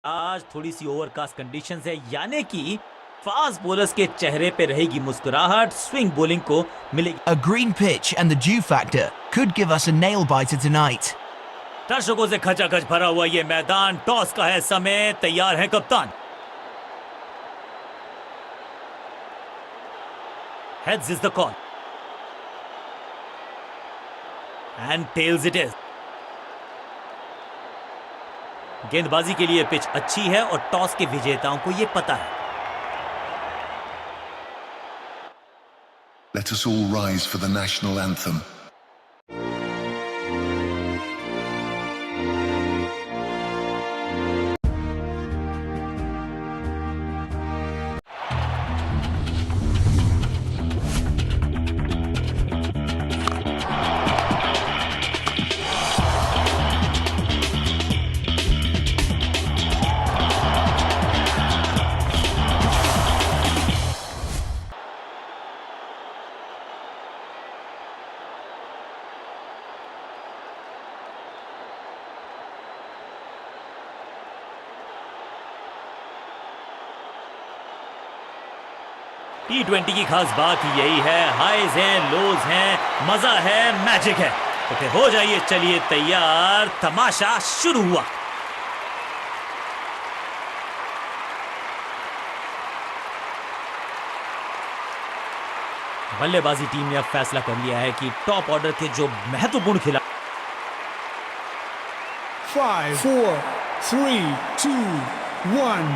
आज थोड़ी सी overcast conditions है, यानी कि फास्ट बॉलर्स के चेहरे पे रहेगी मुस्कुराहट, स्विंग बॉलिंग को मिलेगी। A green pitch and the dew factor could give us a nail biter tonight. दर्शकों से खचाखच भरा हुआ ये मैदान, टॉस का है समय, तैयार है कप्तान। Heads is the call. And tails it is. गेंदबाजी के लिए पिच अच्छी है और टॉस के विजेताओं को यह पता है। Let us all rise for the national anthem. T20 की खास बात यही है, हाईज हैं, लोज हैं, मजा है, मैजिक है। तो फिर हो जाइए, चलिए तैयार, तमाशा शुरू हुआ। बल्लेबाजी टीम ने अब फैसला कर लिया है कि टॉप ऑर्डर के जो महत्वपूर्ण खिलाड़ी 5, 4, 3, 2, 1,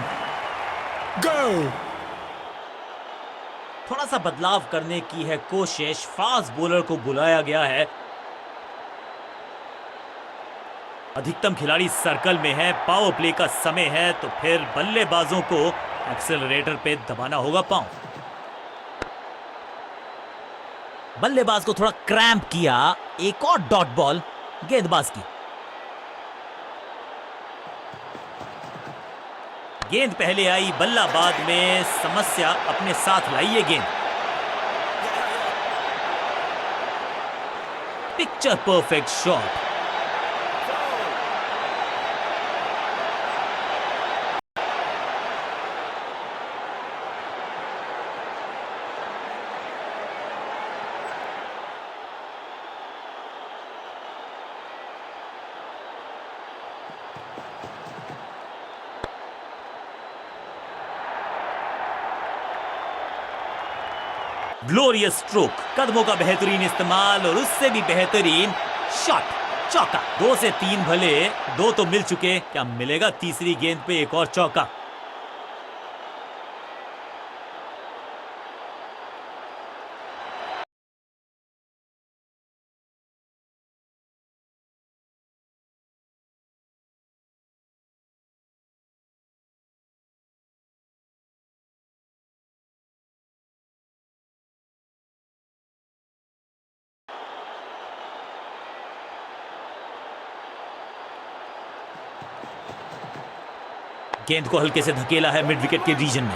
go! थोड़ा सा बदलाव करने की है कोशिश। फास्ट बॉलर को बुलाया गया है। अधिकतम खिलाड़ी सर्कल में है, पावर प्ले का समय है, तो फिर बल्लेबाजों को एक्सेलरेटर पे दबाना होगा पांव। बल्लेबाज को थोड़ा क्रैम्प किया, एक और डॉट बॉल गेंदबाज की। गेंद पहले आई, बल्ला बाद में, समस्या अपने साथ लाई ये गेंद। Picture perfect shot. Glorious stroke, कदमों का बेहतरीन इस्तेमाल और उससे भी बेहतरीन शॉट, चौका। 2 से 3 भले, 2 तो मिल चुके, क्या मिलेगा तीसरी गेंद पे एक और चौका। गेंद को हल्के से धकेला है मिड विकेट के रीजन में।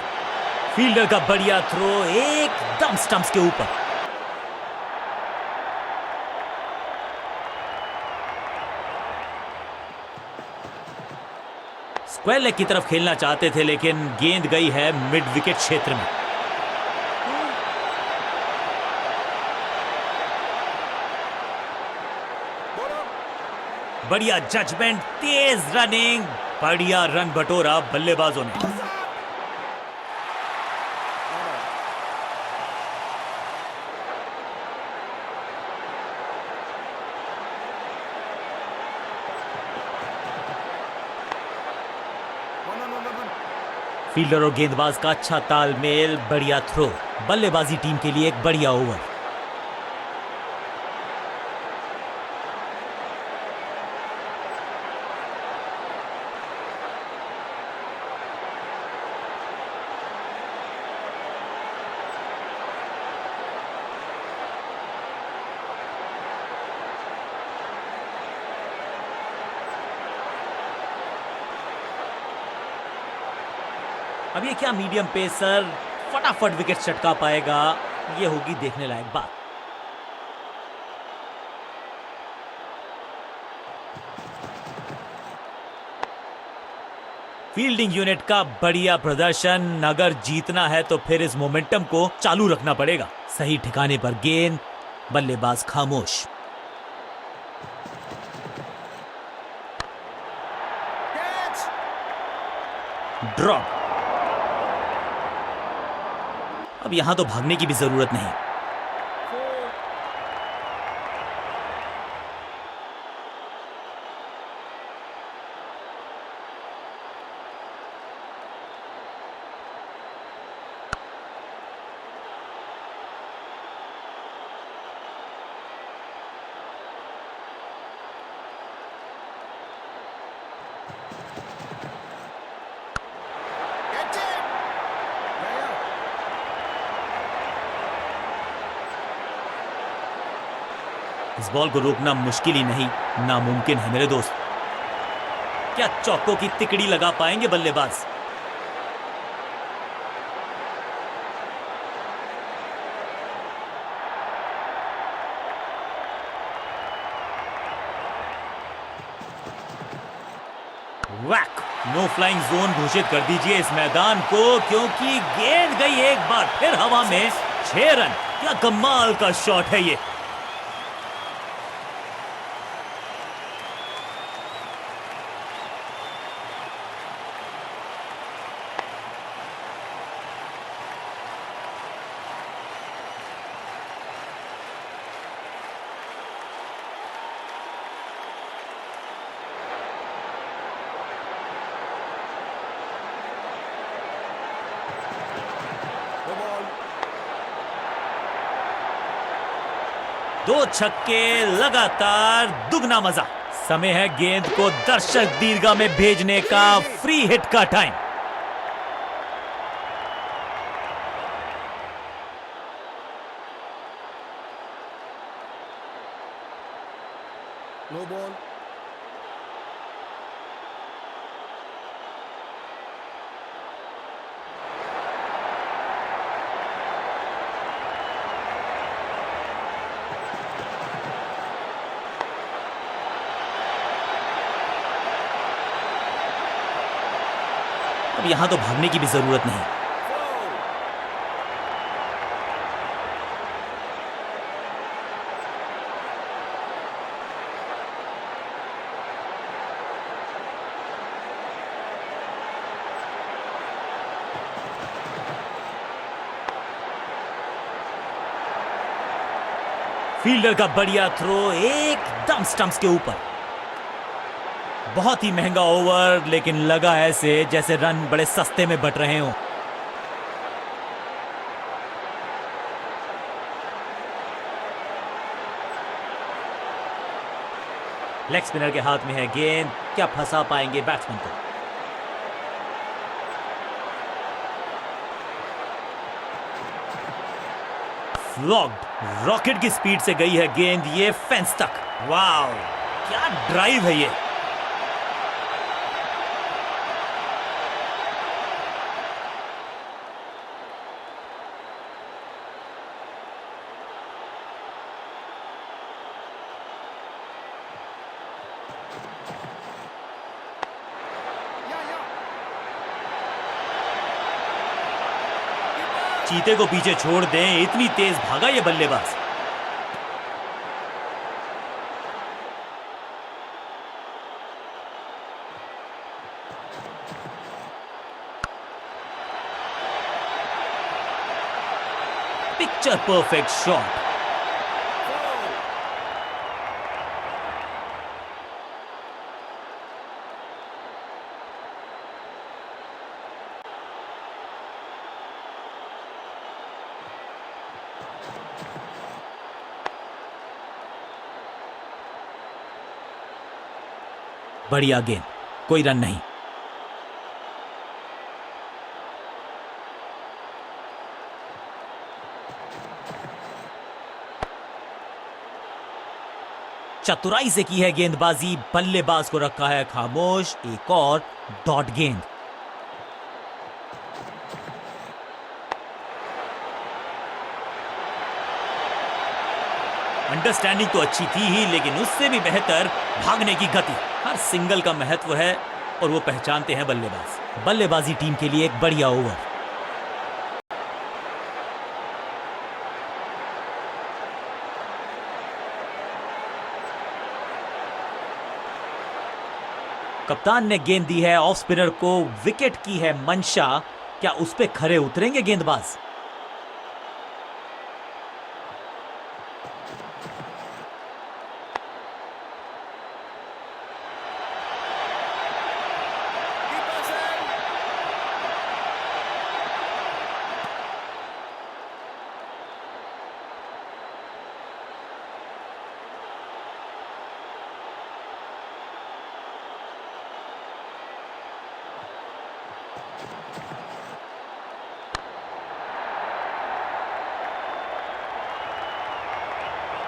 फील्डर का बढ़िया थ्रो, एकदम स्टंप्स के ऊपर। स्क्वायर लेग की तरफ खेलना चाहते थे, लेकिन गेंद गई है मिड विकेट क्षेत्र में। बढ़िया जजमेंट, तेज रनिंग, बढ़िया रन बटोरा बल्लेबाजों ने। फील्डर और गेंदबाज का अच्छा तालमेल, बढ़िया थ्रो, बल्लेबाजी टीम के लिए एक बढ़िया ओवर। अब ये क्या मीडियम पेसर फटाफट विकेट चटका पाएगा, ये होगी देखने लायक बात। फील्डिंग यूनिट का बढ़िया प्रदर्शन। अगर जीतना है तो फिर इस मोमेंटम को चालू रखना पड़ेगा। सही ठिकाने पर गेंद, बल्लेबाज खामोश। ड्रॉप। अब यहां तो भागने की भी जरूरत नहीं। इस बॉल को रोकना मुश्किल ही नहीं, नामुमकिन है मेरे दोस्त। क्या चौकों की तिकड़ी लगा पाएंगे बल्लेबाज? वैक। नो फ्लाइंग जोन घोषित कर दीजिए इस मैदान को, क्योंकि गेंद गई एक बार फिर हवा में। 6 रन। क्या कमाल का शॉट है ये। दो छक्के लगातार, दुगना मजा। समय है गेंद को दर्शक दीर्घा में भेजने का। फ्री हिट का टाइम। No ball. अब यहां तो भागने की भी जरूरत नहीं। फील्डर का बढ़िया थ्रो एकदम स्टंप्स के ऊपर। बहुत ही महंगा ओवर, लेकिन लगा ऐसे जैसे रन बड़े सस्ते में बट रहे हों। लेग स्पिनर के हाथ में है गेंद। क्या फंसा पाएंगे बैट्समैन को? फ्लॉग्ड। रॉकेट की स्पीड से गई है गेंद ये फेंस तक। वाव, क्या ड्राइव है ये। चीते को पीछे छोड़ दें, इतनी तेज भागा ये बल्लेबाज। Picture perfect shot. बढ़िया गेंद, कोई रन नहीं। चतुराई से की है गेंदबाजी, बल्लेबाज को रखा है खामोश। एक और डॉट गेंद। अंडरस्टैंडिंग तो अच्छी थी ही, लेकिन उससे भी बेहतर भागने की गति। हर सिंगल का महत्व है और वो पहचानते हैं बल्लेबाज। बल्लेबाजी टीम के लिए एक बढ़िया ओवर। कप्तान ने गेंद दी है ऑफ स्पिनर को, विकेट की है मंशा। क्या उस पे खरे उतरेंगे गेंदबाज?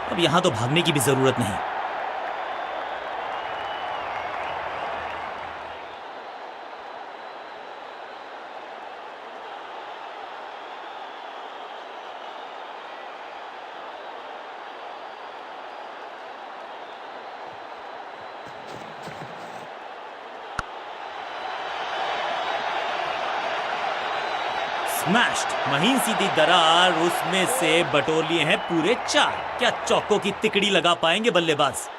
अब यहां तो भागने की भी जरूरत नहीं। स्मैश्ड, महीन सीधी दरार, उसमें से बटोर लिए हैं पूरे 4। क्या चौकों की तिकड़ी लगा पाएंगे बल्लेबाज?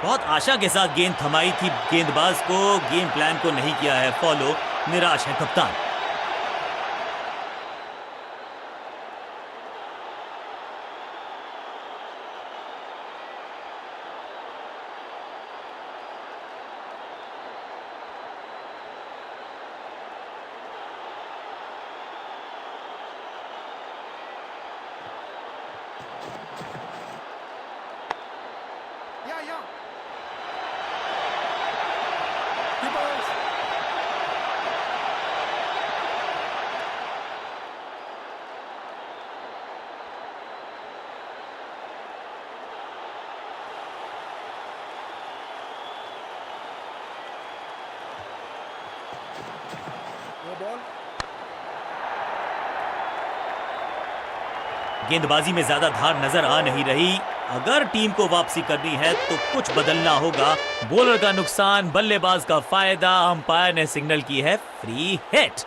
बहुत आशा के साथ गेंद थमाई थी गेंदबाज को, गेम प्लान को नहीं किया है फॉलो, निराश है कप्तान। गेंदबाजी में ज्यादा धार नजर आ नहीं रही। अगर टीम को वापसी करनी है तो कुछ बदलना होगा। बॉलर का नुकसान, बल्लेबाज का फायदा। अंपायर ने सिग्नल की है फ्री हिट।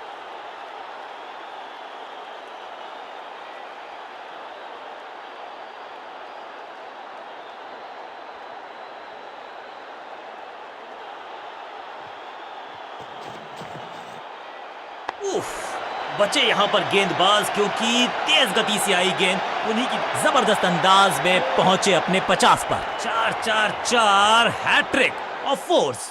बचे यहां पर गेंदबाज, क्योंकि तेज गति से आई गेंद उन्हीं की जबरदस्त अंदाज में पहुंचे अपने 50 पर। 4-4-4 hattrick of fours.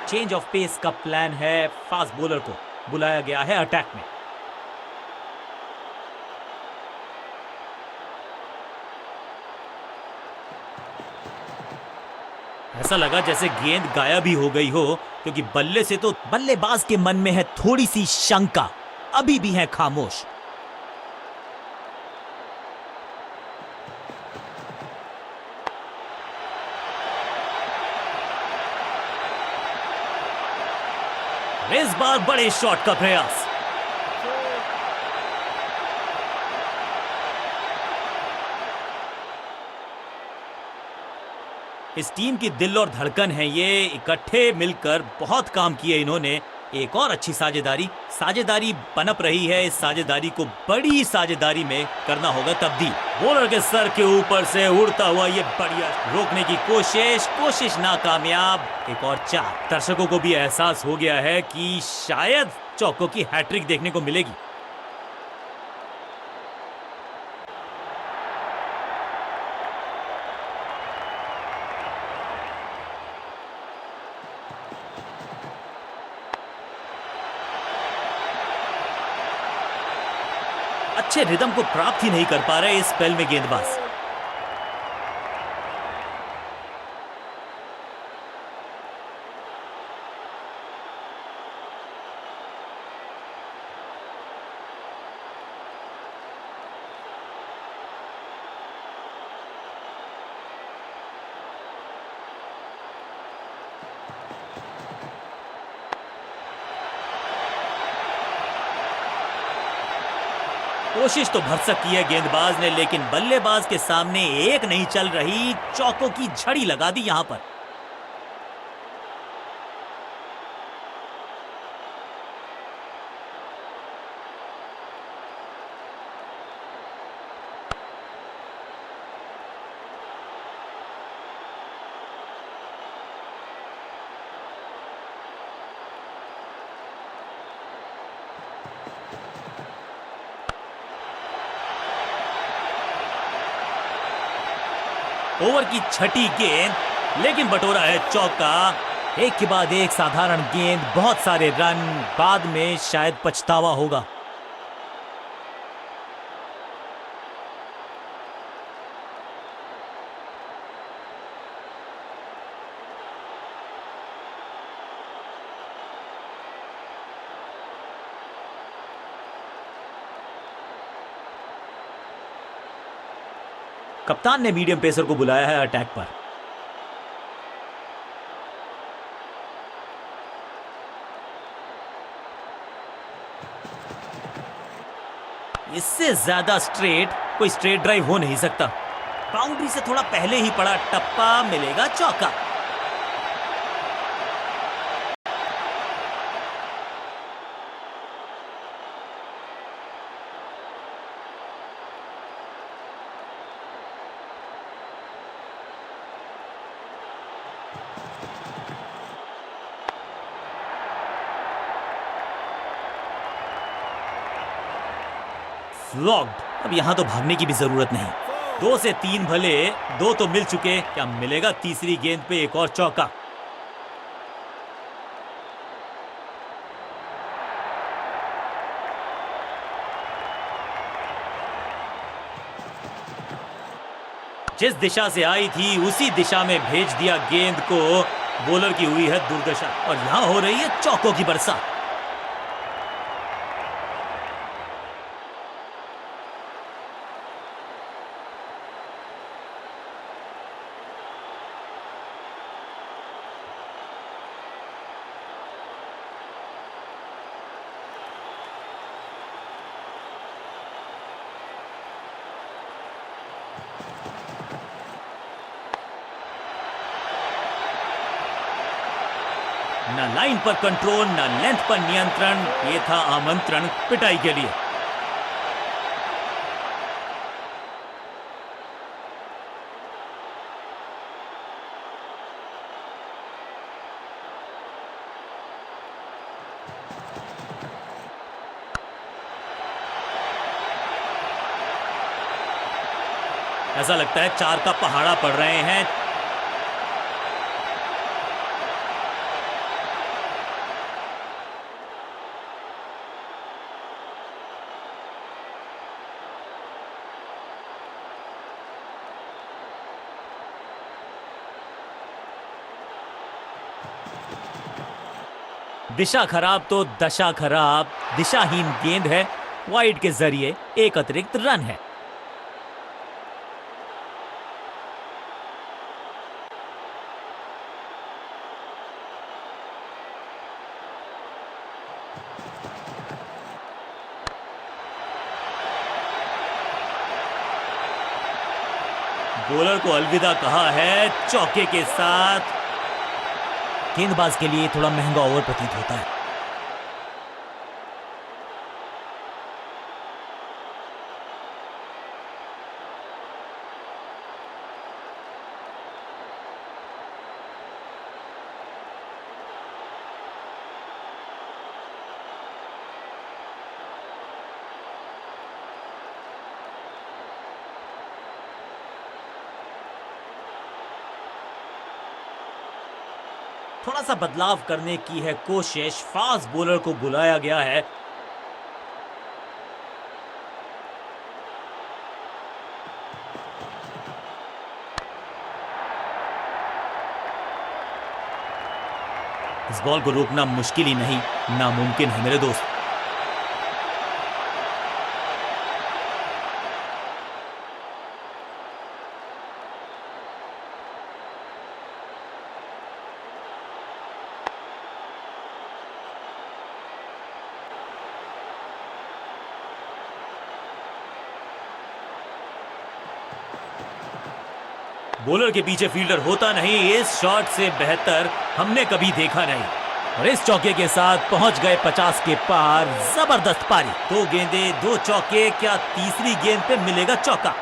Change of pace का प्लान है, फास्ट बॉलर को बुलाया गया है अटैक में। ऐसा लगा जैसे गेंद गायब ही हो गई हो, क्योंकि बल्ले से तो बल्लेबाज के मन में है थोड़ी सी शंका, अभी भी है खामोश। इस बार बड़े शॉट का प्रयास। इस टीम की दिल और धड़कन है ये, इकट्ठे मिलकर बहुत काम किए इन्होंने। एक और अच्छी साझेदारी पनप रही है। इस साझेदारी को बड़ी साझेदारी में करना होगा तब्दील। बॉलर के सर के ऊपर से उड़ता हुआ ये बढ़िया रोकने की कोशिश नाकामयाब। एक और 4। दर्शकों को भी एहसास हो गया है कि शायद चौकों की हैट्रिक देखने को मिलेगी। अच्छे रिदम को प्राप्त ही नहीं कर पा रहे इस स्पेल में गेंदबाज। कोशिश तो भरसक की है गेंदबाज ने, लेकिन बल्लेबाज के सामने एक नहीं चल रही, चौकों की झड़ी लगा दी यहां पर। ओवर की छठी गेंद, लेकिन बटोरा है चौका। एक के बाद एक साधारण गेंद, बहुत सारे रन, बाद में शायद पछतावा होगा। कप्तान ने मीडियम पेसर को बुलाया है अटैक पर। इससे ज्यादा स्ट्रेट कोई स्ट्रेट ड्राइव हो नहीं सकता। बाउंड्री से थोड़ा पहले ही पड़ा टप्पा, मिलेगा चौका। फ्लॉग्ड। अब यहां तो भागने की भी जरूरत नहीं। 2 से 3 भले, 2 तो मिल चुके, क्या मिलेगा तीसरी गेंद पे एक और चौका। जिस दिशा से आई थी उसी दिशा में भेज दिया गेंद को। बॉलर की हुई है दुर्दशा और यहां हो रही है चौकों की बरसात। न लाइन पर कंट्रोल, न लेंथ पर नियंत्रण। ये था आमंत्रण पिटाई के लिए। ऐसा लगता है 4 का पहाड़ा पड़ रहे हैं। दिशा खराब तो दशा खराब। दिशाहीन गेंद है, वाइड के जरिए एक अतिरिक्त रन है। बॉलर को अलविदा कहा है चौके के साथ। गेंदबाज के लिए थोड़ा महंगा ओवर प्रतीत होता है। थोड़ा सा बदलाव करने की है कोशिश। फास्ट बॉलर को बुलाया गया है। इस बॉल को रोकना मुश्किल ही नहीं, नामुमकिन है मेरे दोस्त। बॉलर के पीछे फील्डर होता नहीं, इस शॉट से बेहतर हमने कभी देखा नहीं। और इस चौके के साथ पहुंच गए 50 के पार। जबरदस्त पारी, 2 गेंदे 2 चौके, क्या तीसरी गेंद पे मिलेगा चौका?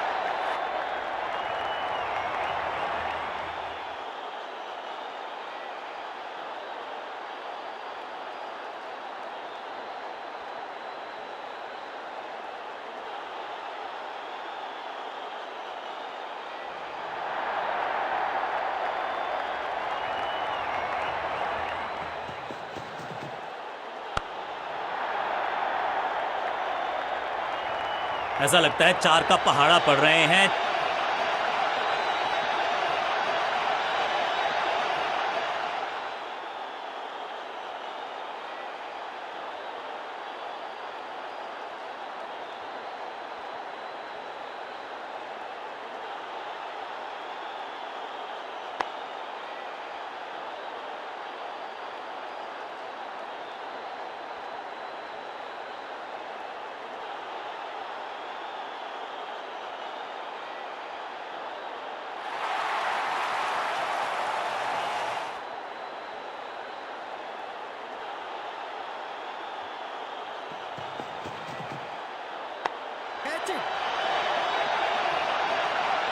ऐसा लगता है 4 का पहाड़ा पड़ रहे हैं।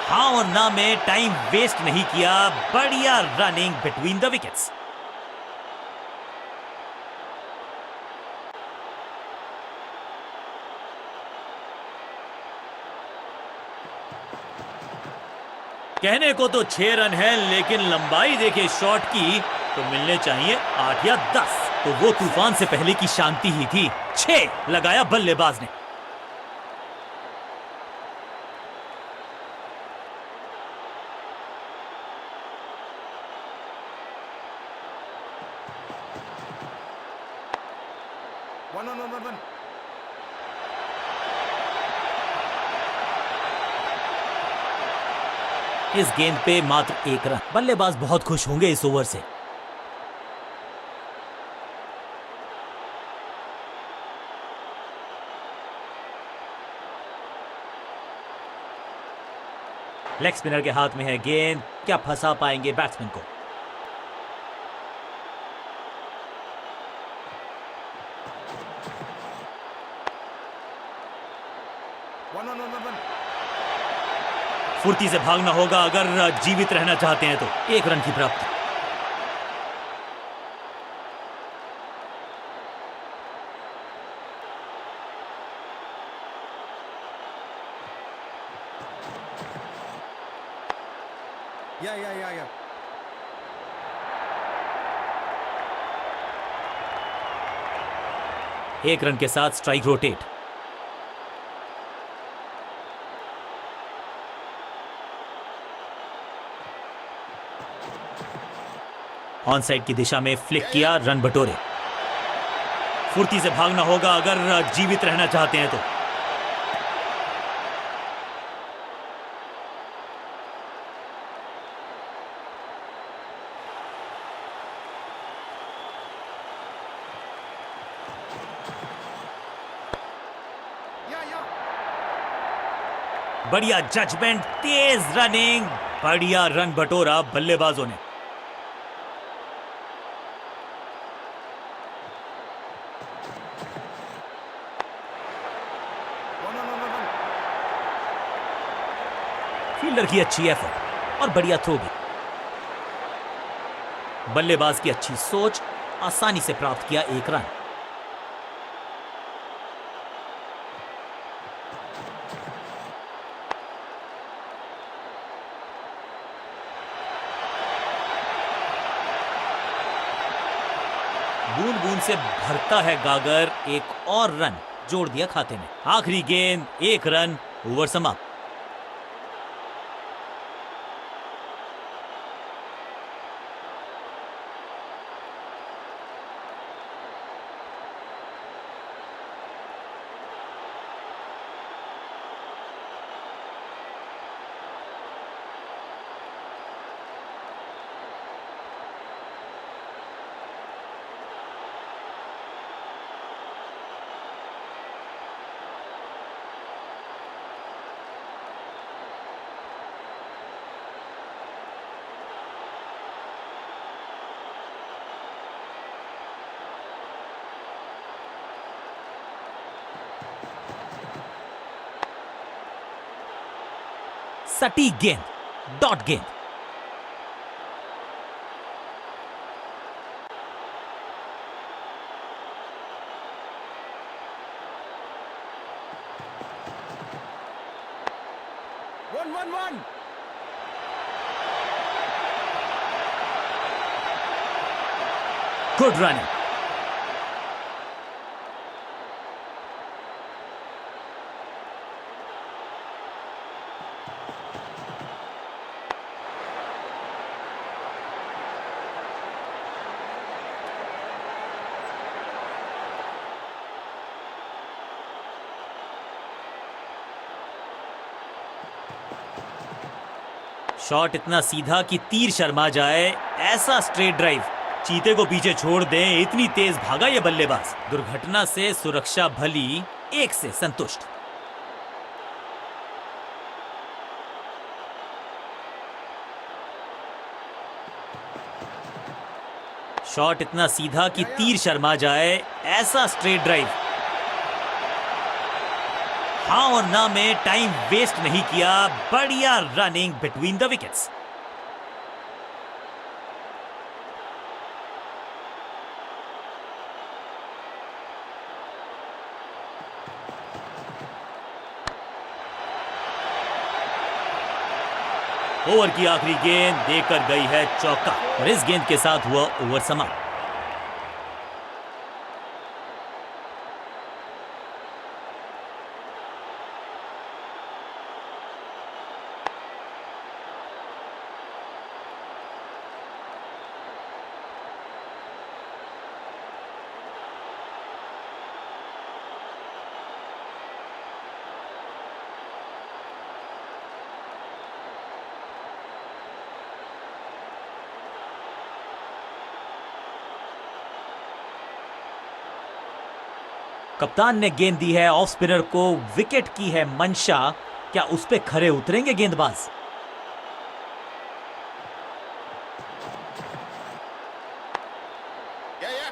हाँ और ना में टाइम वेस्ट नहीं किया, बढ़िया रनिंग बिटवीन द विकेट्स। कहने को तो 6 रन है, लेकिन लंबाई देखे शॉट की तो मिलने चाहिए 8 या 10। तो वो तूफान से पहले की शांति ही थी। 6 लगाया बल्लेबाज ने। इस गेंद पे मात्र 1 रन। बल्लेबाज बहुत खुश होंगे इस ओवर से। लेग स्पिनर के हाथ में है गेंद, क्या फंसा पाएंगे बैट्समैन को? फुर्ती से भागना होगा अगर जीवित रहना चाहते हैं तो। 1 रन की प्राप्ति। या 1 रन के साथ स्ट्राइक रोटेट। ऑन साइड की दिशा में फ्लिक किया, रन बटोरे। फुर्ती से भागना होगा अगर जीवित रहना चाहते हैं तो। बढ़िया जजमेंट, तेज रनिंग, बढ़िया रन बटोरा बल्लेबाजों ने। फील्डर की अच्छी एफर्ट और बढ़िया थ्रो भी। बल्लेबाज की अच्छी सोच, आसानी से प्राप्त किया 1 रन। बूंद बूंद से भरता है गागर, 1 और रन जोड़ दिया खाते में। आखिरी गेंद, 1 रन, ओवर समाप्त। सटीक गेंद, डॉट गेंद। One. Good running. शॉट इतना सीधा कि तीर शर्मा जाए, ऐसा स्ट्रेट ड्राइव। चीते को पीछे छोड़ दें, इतनी तेज भागा ये बल्लेबाज। दुर्घटना से सुरक्षा भली, 1 से संतुष्ट। शॉट इतना सीधा कि तीर शर्मा जाए, ऐसा स्ट्रेट ड्राइव। हाँ और ना में टाइम वेस्ट नहीं किया, बढ़िया running between the wickets. Over की आखिरी गेंद देकर गई है चौका और इस गेंद के साथ हुआ ओवर समाप्त। कप्तान ने गेंद दी है ऑफ स्पिनर को, विकेट की है मंशा। क्या उस पे खरे उतरेंगे गेंदबाज? Yeah.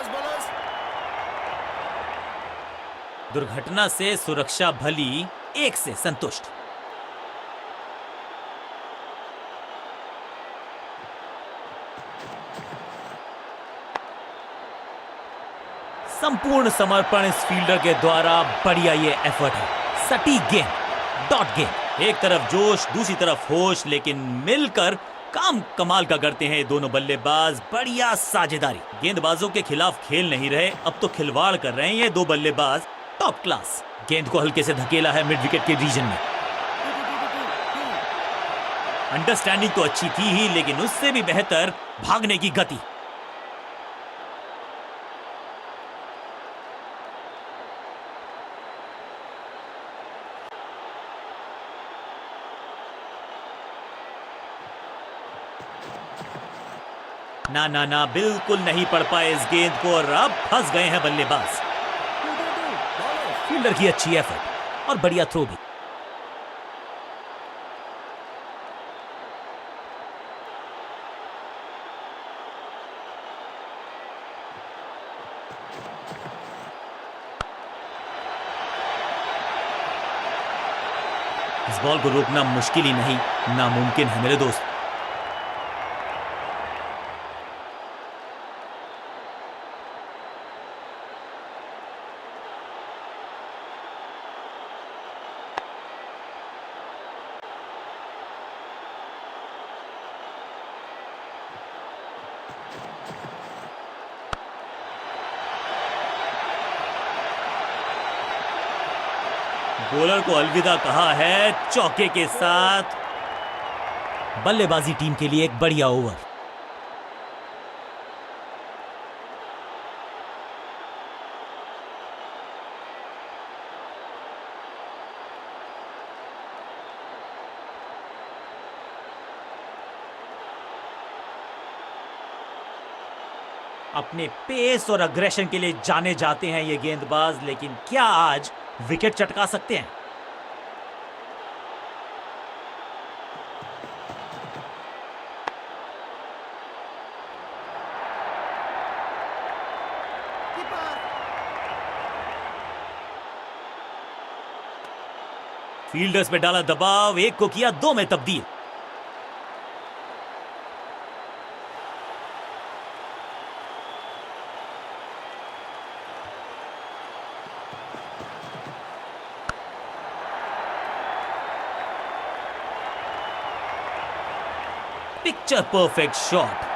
Bowlers. दुर्घटना से सुरक्षा भली, 1 से संतुष्ट। संपूर्ण समर्पण इस फील्डर के द्वारा, बढ़िया ये एफर्ट है। सटीक गेंद, डॉट गेंद। एक तरफ जोश, दूसरी तरफ होश, लेकिन मिलकर काम कमाल का करते हैं ये दोनों बल्लेबाज। बढ़िया साझेदारी। गेंदबाजों के खिलाफ खेल नहीं रहे, अब तो खिलवाड़ कर रहे हैं ये दो बल्लेबाज। Top class. गेंद को हल्के से धकेला है मिड विकेट के रीजन में। अंडरस्टैंडिंग तो अच्छी थी ही, लेकिन उससे भी बेहतर भागने की गति। ना बिल्कुल नहीं पड़ पाए इस गेंद को और अब फंस गए हैं बल्लेबाज। फील्डर की अच्छी एफर्ट और बढ़िया थ्रो भी। इस बॉल को रोकना मुश्किल ही नहीं, नामुमकिन है मेरे दोस्त। बॉलर को अलविदा कहा है चौके के साथ। बल्लेबाजी टीम के लिए एक बढ़िया ओवर। अपने पेस और अग्रेशन के लिए जाने जाते हैं ये गेंदबाज, लेकिन क्या आज विकेट चटका सकते हैं? फील्डर्स पे डाला दबाव, एक को किया दो में तब्दील। Picture perfect shot.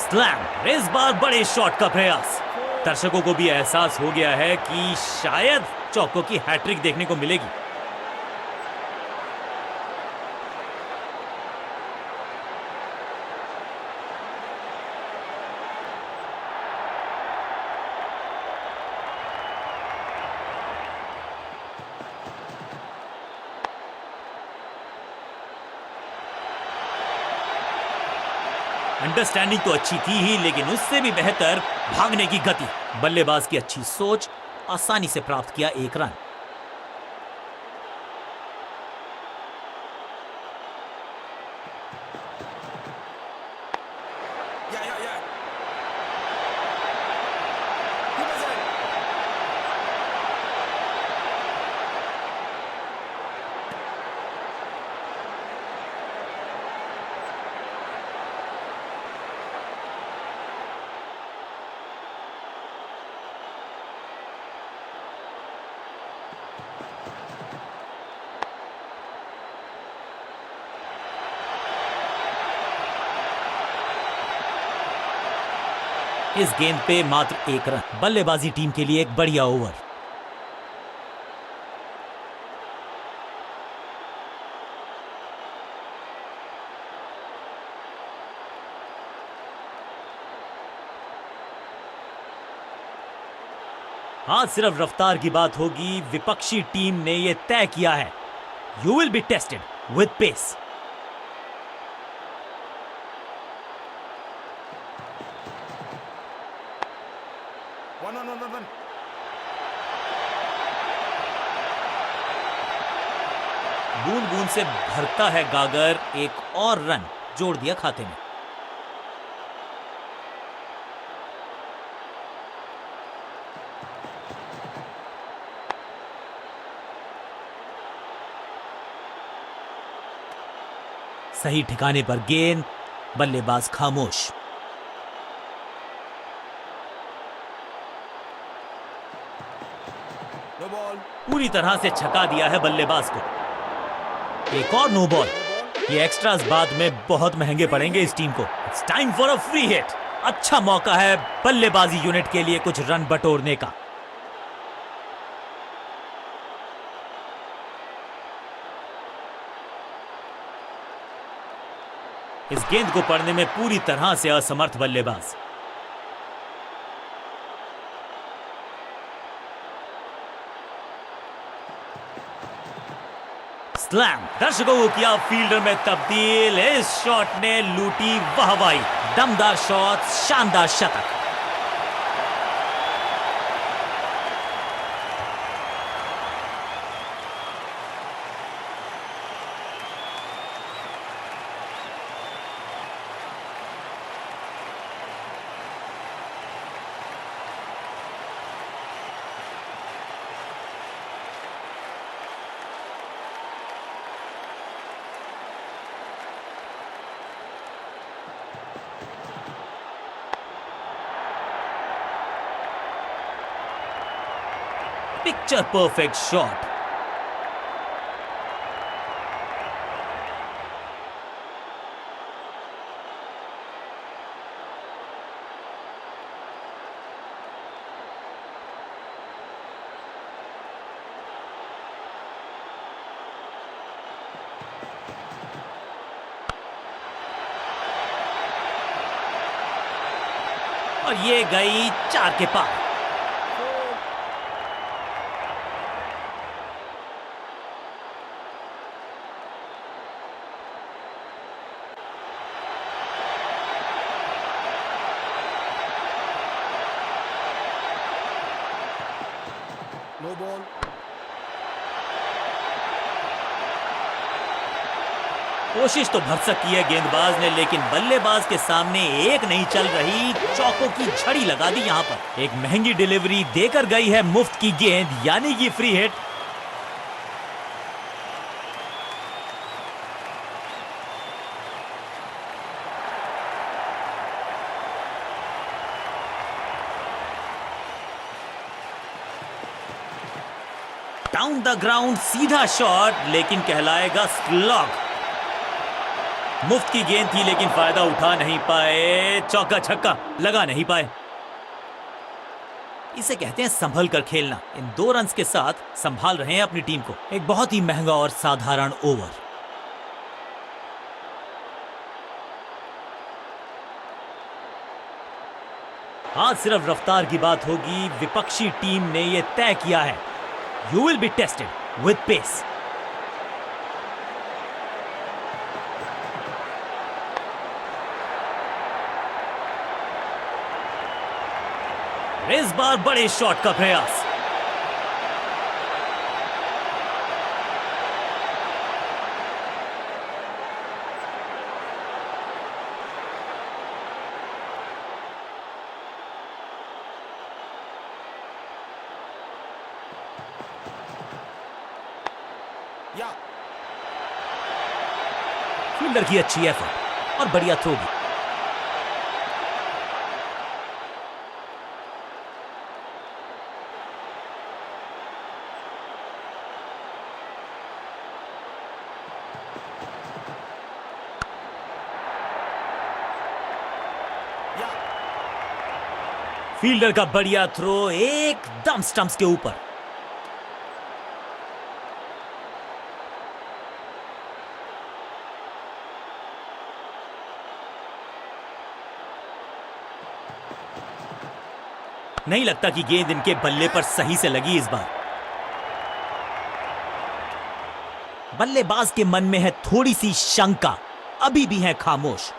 स्लैम, इस बार बड़े शॉट का प्रयास। दर्शकों को भी एहसास हो गया है कि शायद चौको की हैट्रिक देखने को मिलेगी। अंडरस्टैंडिंग तो अच्छी थी ही, लेकिन उससे भी बेहतर भागने की गति। बल्लेबाज की अच्छी सोच, आसानी से प्राप्त किया एक run. Yeah. Keep us in. इस गेंद पे मात्र एक रन। बल्लेबाजी टीम के लिए एक बढ़िया ओवर। आज सिर्फ रफ्तार की बात होगी। विपक्षी टीम ने यह तय किया है, you will be tested with pace. One. बूंद बूंद से भरता है गागर, एक और रन जोड़ दिया खाते में। सही ठिकाने पर गेंद, बल्लेबाज खामोश। No ball. पूरी तरह से छका दिया है बल्लेबाज को। एक और नो बॉल। ये एक्स्ट्रास बाद में बहुत महंगे पड़ेंगे इस टीम को। It's time for a free hit. अच्छा मौका है बल्लेबाजी यूनिट के लिए कुछ रन बटोरने का। इस गेंद को पढ़ने में पूरी तरह से असमर्थ बल्लेबाज। स्लैम, दर्शकों को किया फील्डर में तब्दील। इस शॉट ने लूटी वाहवाही। दमदार शॉट, शानदार शतक। Picture perfect shot. और ये गई 4 के पार। No ball. कोशिश तो भरसक की है गेंदबाज ने, लेकिन बल्लेबाज के सामने एक नहीं चल रही, चौकों की झड़ी लगा दी यहां पर। एक महंगी डिलीवरी देकर गई है मुफ्त की गेंद, यानी कि free hit. Down the ground सीधा शॉट, लेकिन कहलाएगा स्लॉग। मुफ्त की गेंद थी लेकिन फायदा उठा नहीं पाए, चौका छक्का लगा नहीं पाए। इसे कहते हैं संभल कर खेलना। इन 2 रन्स के साथ संभाल रहे हैं अपनी टीम को। एक बहुत ही महंगा और साधारण ओवर। आज सिर्फ रफ्तार की बात होगी। विपक्षी टीम ने यह तय किया है, you will be tested with pace. इस बार बड़े शॉट का प्रयास। या फील्डर की अच्छी एफर्ट और बढ़िया थ्रो भी। फील्डर का बढ़िया थ्रो एकदम स्टंप्स के ऊपर। नहीं लगता कि गेंद इनके बल्ले पर सही से लगी इस बार। बल्लेबाज के मन में है थोड़ी सी शंका, अभी भी है खामोश।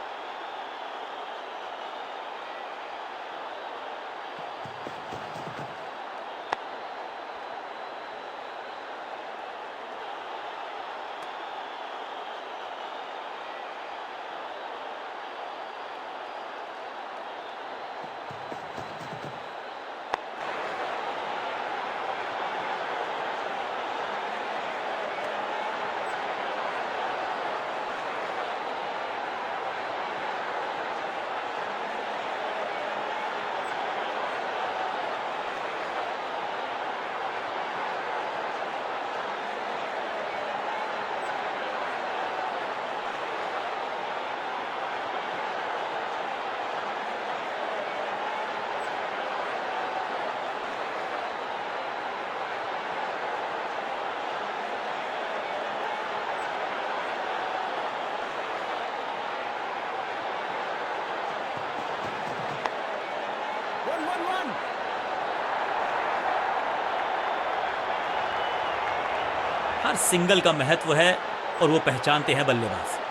हर सिंगल का महत्व है और वो पहचानते हैं बल्लेबाज।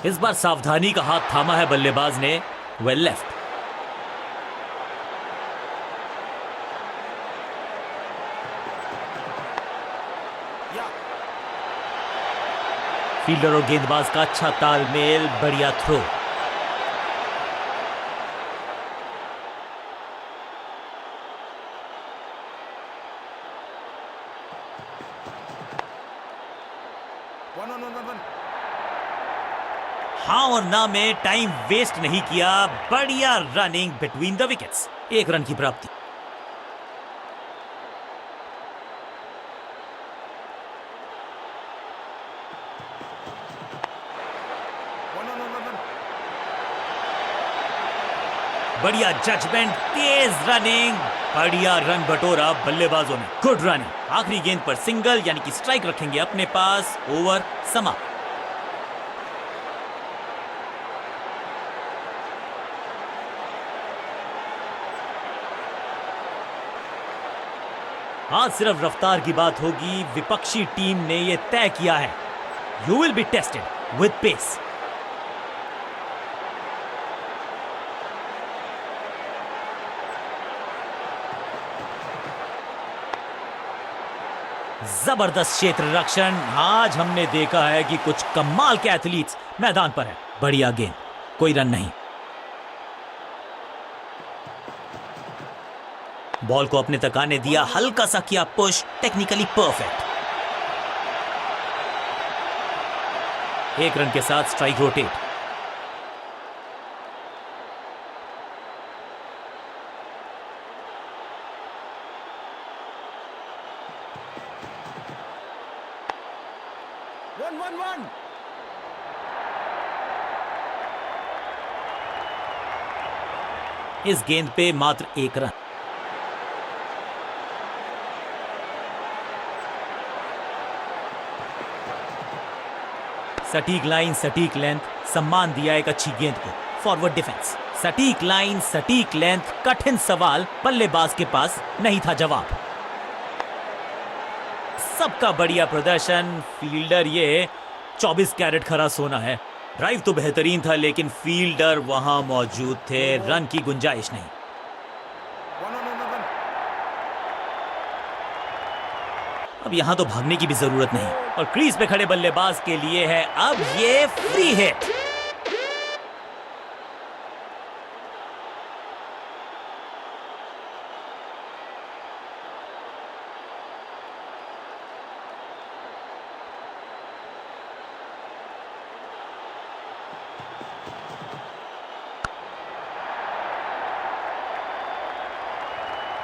इस बार सावधानी का हाथ थामा है बल्लेबाज ने। Well left. फील्डर और गेंदबाज का अच्छा तालमेल, बढ़िया थ्रो। हाँ और ना में टाइम वेस्ट नहीं किया, बढ़िया running between the wickets. 1 run की प्राप्ति। बढ़िया जजमेंट, तेज रनिंग, बढ़िया रन बटोरा बल्लेबाजों ने। Good running. आखिरी गेंद पर सिंगल, यानी कि स्ट्राइक रखेंगे अपने पास। ओवर समाप्त। हाँ, सिर्फ रफ्तार की बात होगी, विपक्षी टीम ने यह तय किया है, you will be tested with pace. जबरदस्त क्षेत्र रक्षण। आज हमने देखा है कि कुछ कमाल के एथलीट्स मैदान पर है। बढ़िया गेंद, कोई रन नहीं। बॉल को अपने तक आने दिया, हल्का सा किया पुश, टेक्निकली परफेक्ट। एक रन के साथ strike rotate. One, one, one. इस गेंद पे मात्र एक रन। सटीक लाइन, सटीक लेंथ, सम्मान दिया एक अच्छी गेंद को। फॉरवर्ड डिफेंस, सटीक लाइन, सटीक लेंथ, कठिन सवाल, बल्लेबाज के पास नहीं था जवाब। सबका बढ़िया प्रदर्शन। फील्डर ये 24 कैरेट खरा सोना है। ड्राइव तो बेहतरीन था, लेकिन फील्डर वहां मौजूद थे, रन की गुंजाइश नहीं। One. अब यहां तो भागने की भी जरूरत नहीं, और क्रीज पे खड़े बल्लेबाज के लिए है अब ये फ्री हिट।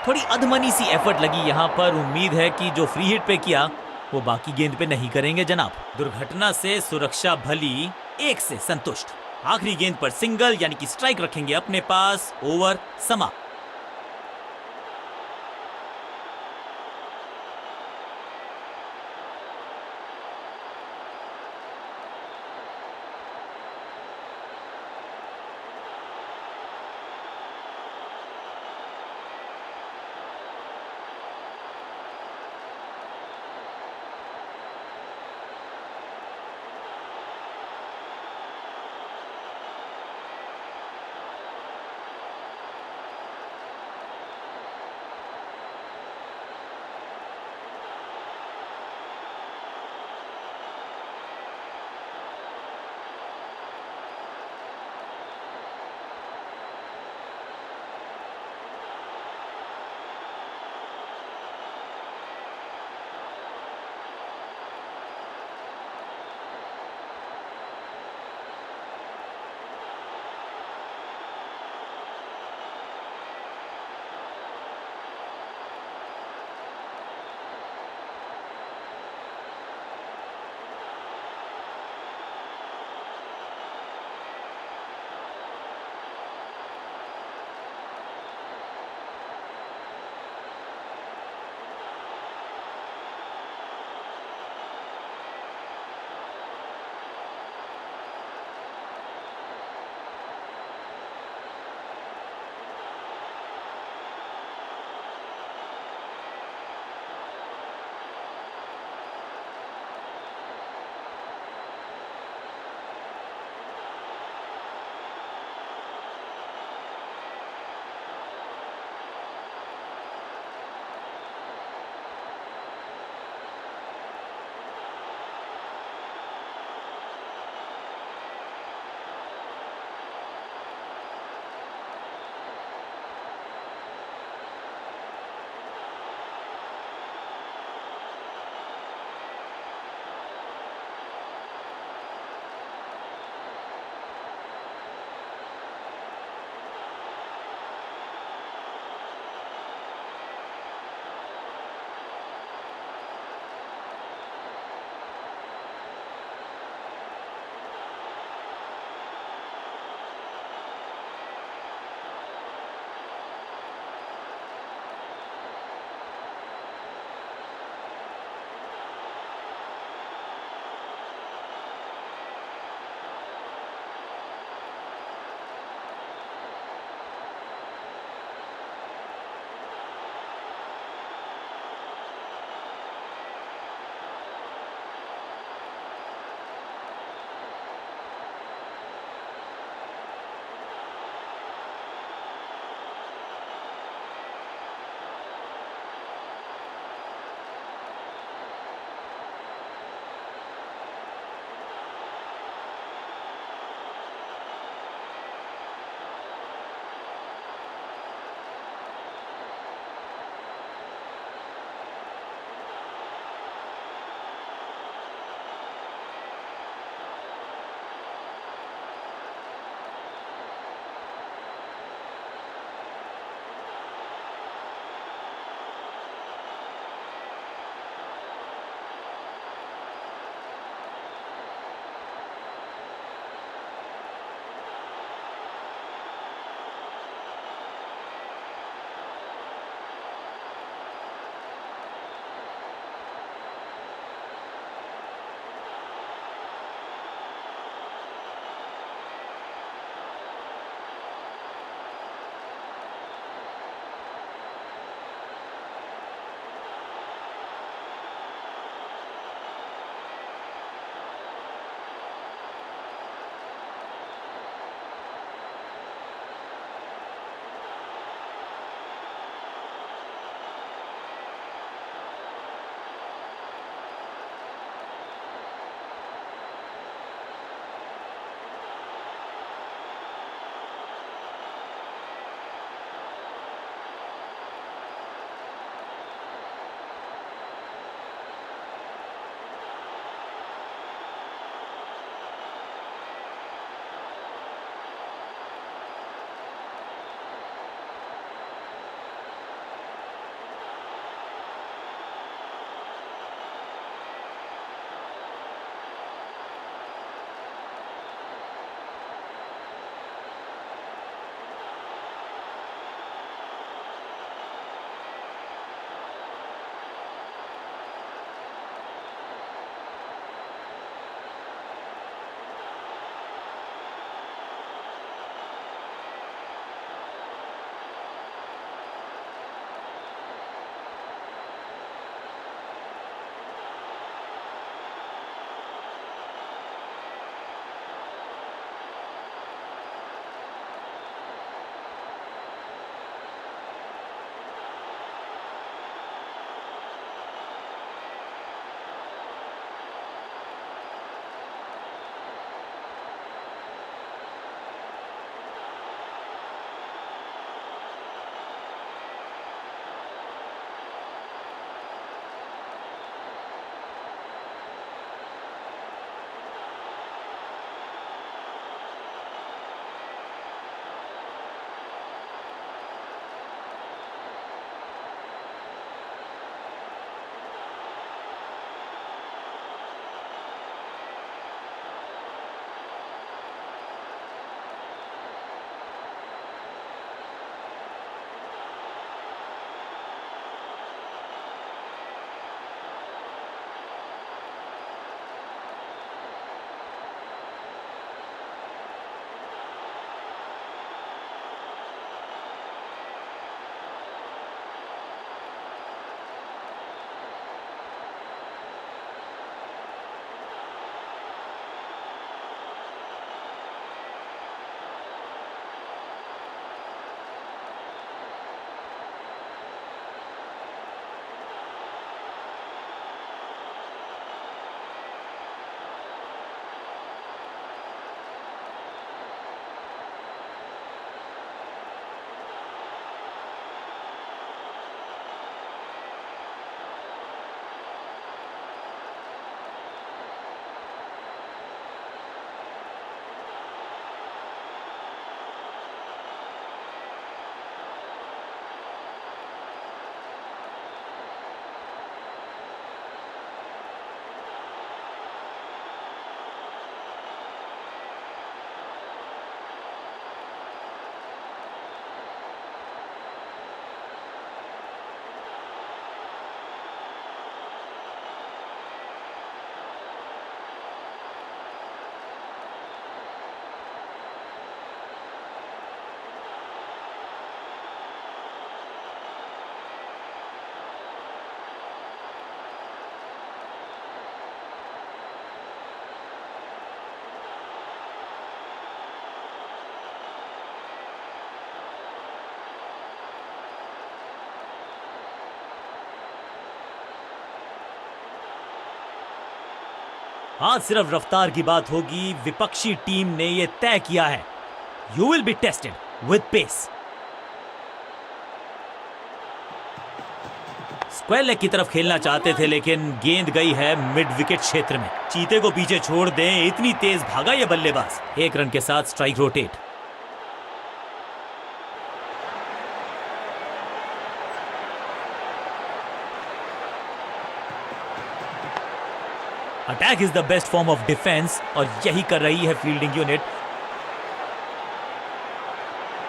थोड़ी अधमनी सी एफर्ट लगी यहां पर। उम्मीद है कि जो फ्री हिट पे किया वो बाकी गेंद पे नहीं करेंगे जनाब। दुर्घटना से सुरक्षा भली, एक से संतुष्ट। आखिरी गेंद पर सिंगल यानी कि स्ट्राइक रखेंगे अपने पास। ओवर समाप्त। आज सिर्फ रफ्तार की बात होगी। विपक्षी टीम ने यह तय किया है, you will be tested with pace. Square leg की तरफ खेलना चाहते थे, लेकिन गेंद गई है मिड विकेट क्षेत्र में। चीते को पीछे छोड़ दें, इतनी तेज भागा यह बल्लेबाज। 1 रन के साथ strike rotate. Attack is the best form of defence, और यही कर रही है फील्डिंग यूनिट।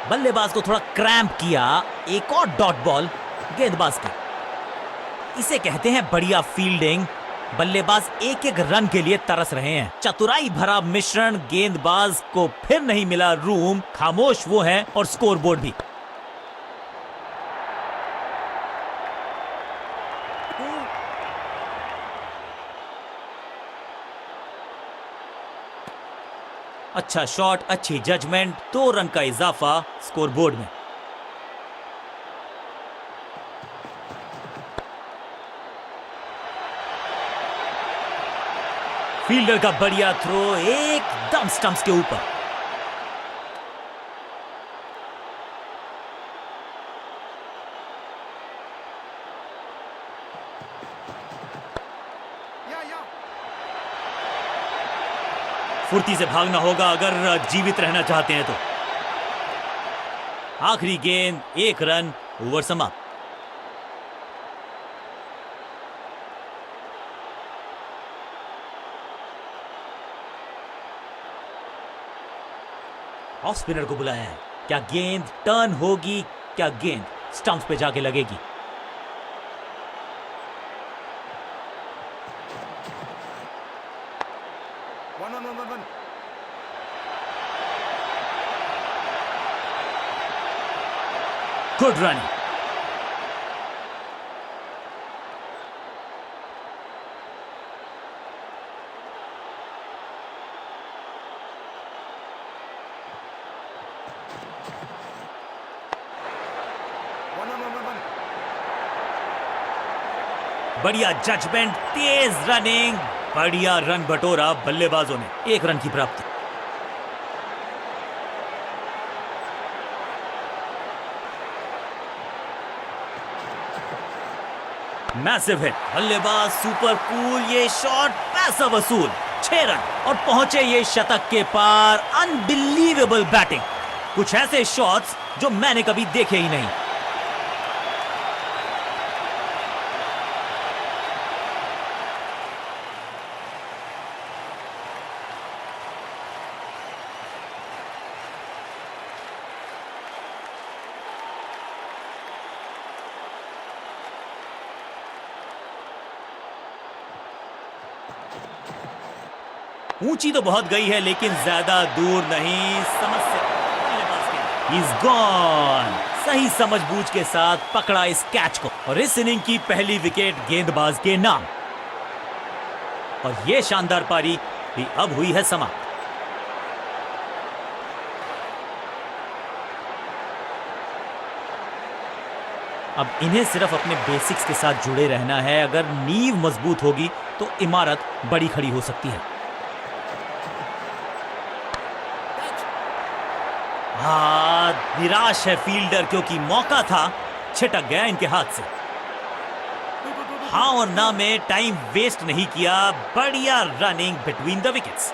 बल्लेबाज को थोड़ा क्रैम्प किया। एक और डॉट बॉल गेंदबाज की। इसे कहते हैं बढ़िया फील्डिंग। बल्लेबाज एक एक रन के लिए तरस रहे हैं। चतुराई भरा मिश्रण। गेंदबाज को फिर नहीं मिला रूम। खामोश वो है और स्कोरबोर्ड भी। अच्छा शॉट, अच्छी जजमेंट। 2 रन का इजाफा स्कोरबोर्ड में। फील्डर का बढ़िया थ्रो एकदम स्टंप्स के ऊपर। Yeah. फुर्ती से भागना होगा अगर जीवित रहना चाहते हैं तो। आखिरी गेंद, 1 रन, ओवर समाप्त। ऑफ स्पिनर को बुलाया है। क्या गेंद टर्न होगी? क्या गेंद स्टंप्स पे जाके लगेगी? One. Good running. One. बढ़िया जजमेंट, तेज रनिंग, बढ़िया रन बटोरा बल्लेबाजों ने। 1 रन की प्राप्ति। Massive hit. बल्लेबाज सुपर कूल। ये शॉट पैसा वसूल। 6 रन और पहुंचे ये शतक के पार। Unbelievable batting. कुछ ऐसे शॉट्स जो मैंने कभी देखे ही नहीं। ऊंची तो बहुत गई है, लेकिन ज्यादा दूर नहीं। समस्या इज गॉन। सही समझबूझ के साथ पकड़ा इस कैच को, और इस इनिंग की पहली विकेट गेंदबाज के नाम। और यह शानदार पारी भी अब हुई है समाप्त। अब इन्हें सिर्फ अपने बेसिक्स के साथ जुड़े रहना है। अगर नींव मजबूत होगी तो इमारत बड़ी खड़ी हो सकती है। निराश है फील्डर, क्योंकि मौका था, छिटक गया इनके हाथ से। हाँ और ना में टाइम वेस्ट नहीं किया। बढ़िया रनिंग बिटवीन द विकेट्स।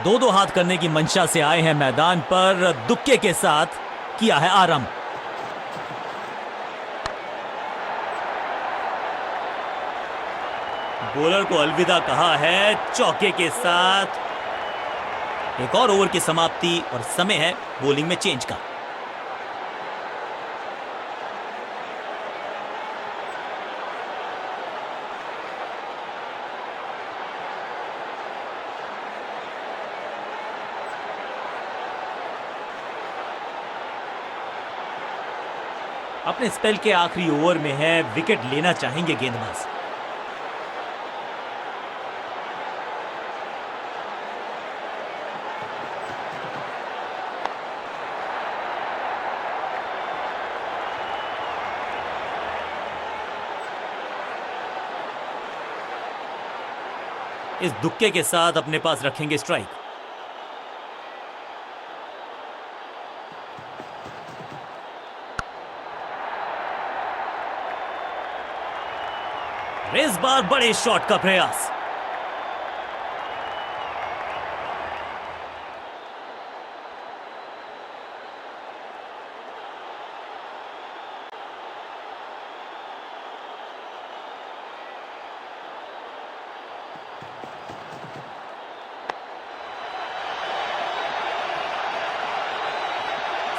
2-2 हाथ करने की मंशा से आए हैं मैदान पर। दुक्के के साथ किया है आरंभ। बॉलर को अलविदा कहा है चौके के साथ। एक और ओवर की समाप्ति और समय है बॉलिंग में चेंज का। अपने स्पेल के आखिरी ओवर में है। विकेट लेना चाहेंगे गेंदबाज। इस दुक्के के साथ अपने पास रखेंगे स्ट्राइक। इस बार बड़े शॉट का प्रयास।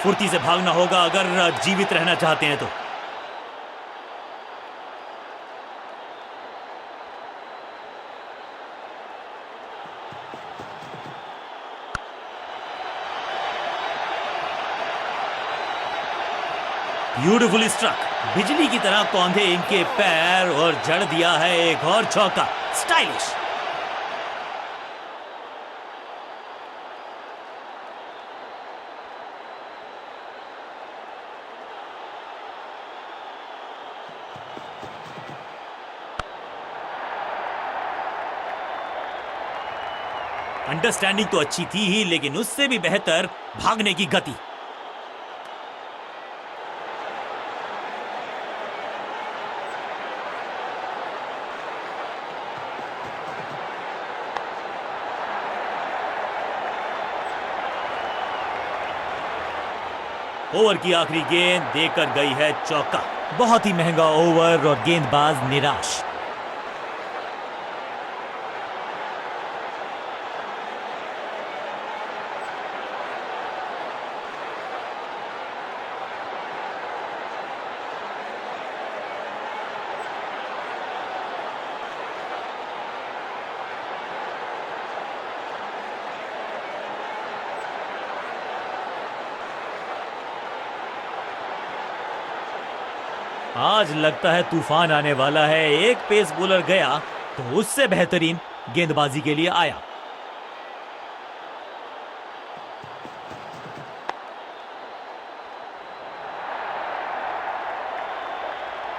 फुर्ती से भागना होगा अगर जीवित रहना चाहते हैं तो। Beautifully struck. बिजली की तरह कौंधे इनके पैर और जड़ दिया है एक और चौका। स्टाइलिश। अंडरस्टैंडिंग तो अच्छी थी ही, लेकिन उससे भी बेहतर भागने की गति। ओवर की आखिरी गेंद देकर गई है चौका। बहुत ही महंगा ओवर और गेंदबाज निराश। आज लगता है तूफान आने वाला है। एक पेस बॉलर गया तो उससे बेहतरीन गेंदबाजी के लिए आया।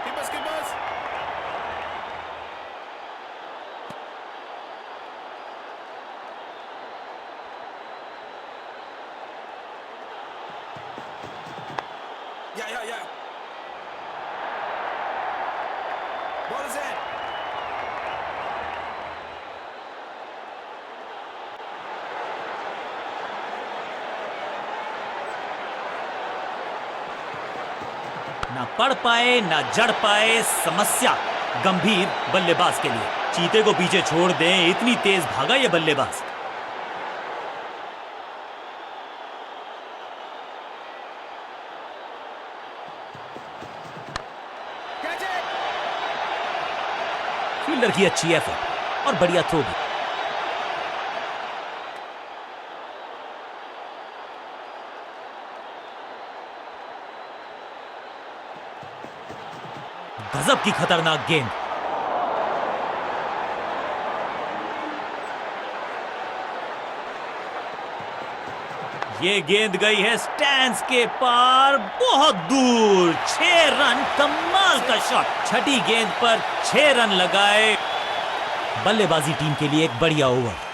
Keepers, keepers. Yeah. Ball is in. ना पढ़ पाए ना जड़ पाए, समस्या गंभीर बल्लेबाज के लिए। चीते को पीछे छोड़ दें, इतनी तेज भागा ये बल्लेबाज। Catch it. फील्डर की अच्छी एफर्ट और बढ़िया थ्रो भी। गजब की खतरनाक गेंद। ये गेंद गई है स्टैंड्स के पार, बहुत दूर। 6 रन, कमाल का शॉट। छठी गेंद पर 6 रन लगाए। बल्लेबाजी टीम के लिए एक बढ़िया ओवर।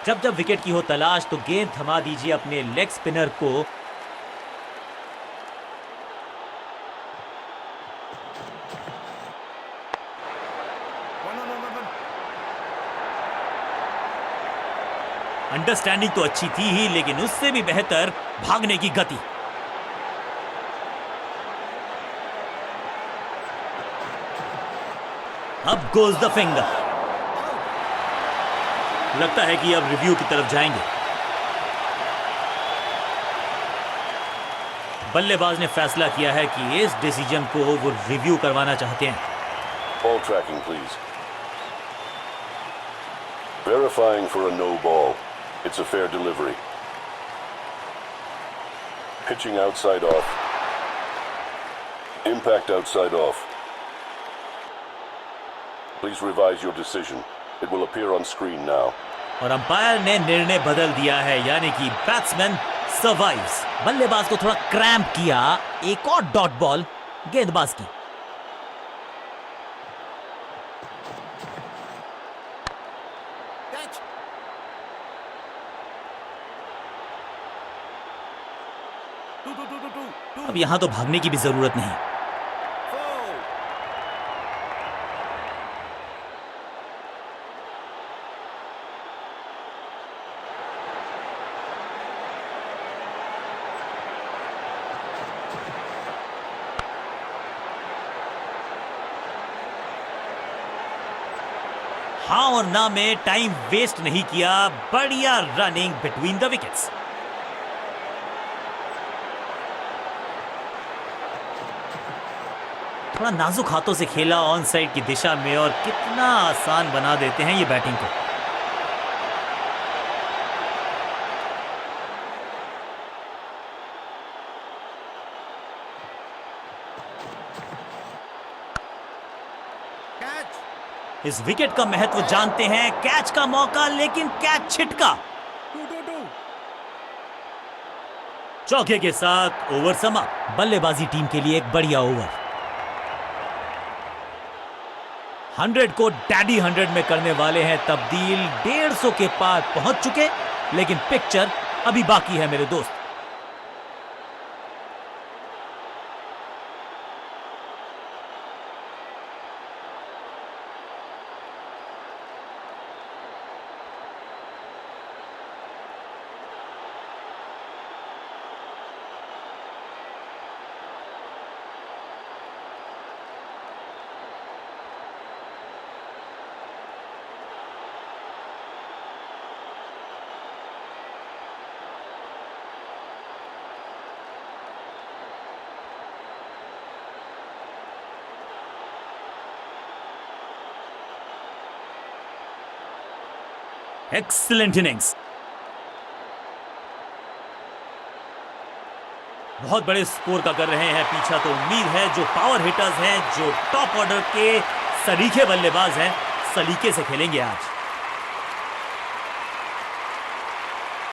जब जब विकेट की हो तलाश तो गेंद थमा दीजिए अपने लेग स्पिनर को। One. अंडरस्टैंडिंग तो अच्छी थी ही, लेकिन उससे भी बेहतर भागने की गति। अब गोज द फिंगर। लगता है कि अब रिव्यू की तरफ जाएंगे। बल्लेबाज ने फैसला किया है कि इस डिसीजन को वो रिव्यू करवाना चाहते हैं। Ball tracking, please. Verifying for a no ball. It's a fair delivery. Pitching outside off. Impact outside off. Please revise your decision. It will appear on screen now. और अंपायर ने निर्णय बदल दिया है, यानी कि बैट्समैन सर्वाइव्स। बल्लेबाज को थोड़ा क्रैम्प किया, एक और डॉट बॉल गेंदबाज की। Catch. Two. अब यहां तो भागने की भी जरूरत नहीं। 4. हाँ और ना में टाइम वेस्ट नहीं किया, बढ़िया रनिंग बिटवीन द विकेट्स। थोड़ा नाजुक हाथों से खेला ऑन साइड की दिशा में, और कितना आसान बना देते हैं ये बैटिंग को। Catch. इस विकेट का महत्व जानते हैं, कैच का मौका, लेकिन कैच छिटका। 2. चौके के साथ ओवर समाप्त। बल्लेबाजी टीम के लिए एक बढ़िया ओवर। 100 को डैडी 100 में करने वाले हैं तब्दील। 150 के पार पहुंच चुके, लेकिन पिक्चर अभी बाकी है मेरे दोस्त। Excellent innings. बहुत बड़े स्कोर का कर रहे हैं पीछा, तो उम्मीद है जो पावर हिटर्स हैं, जो टॉप ऑर्डर के सलीके बल्लेबाज हैं, सलीके से खेलेंगे आज।